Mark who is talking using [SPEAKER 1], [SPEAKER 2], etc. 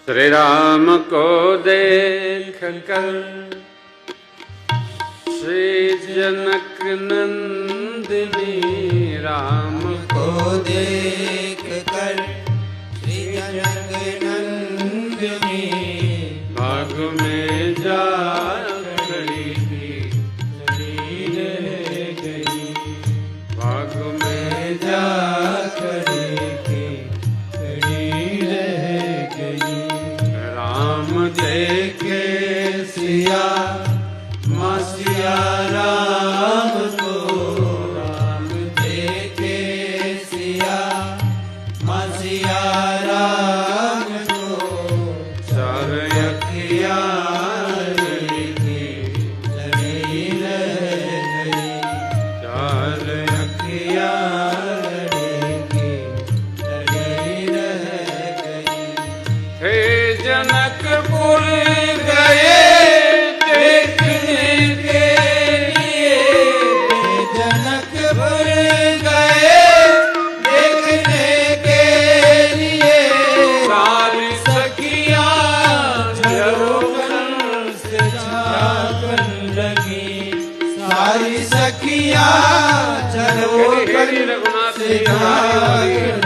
[SPEAKER 1] श्री राम को देख कर श्री जनक नंदिनी, राम
[SPEAKER 2] को देख कर श्री जनक नंदिनी,
[SPEAKER 1] बाग में जा खड़ी थी रह गई, बाग में जा
[SPEAKER 2] खड़ी थी खड़ी रह गई।
[SPEAKER 1] राम देखे
[SPEAKER 2] सिया माँ सिया राम को, राम देखे सिया माँ सिया राम को,
[SPEAKER 1] चार अखिया
[SPEAKER 2] लड़ी रह गई,
[SPEAKER 1] चार
[SPEAKER 2] अखिया लड़ी रह गई।
[SPEAKER 1] हे जनकपुर गए देखने के लिए,
[SPEAKER 2] जनकपुर गए देखने के लिए,
[SPEAKER 1] सारी सखिया
[SPEAKER 2] झरोखन से झांकन लगी, सारी सखिया झरोखन
[SPEAKER 1] रघुनाथ
[SPEAKER 2] से झांकन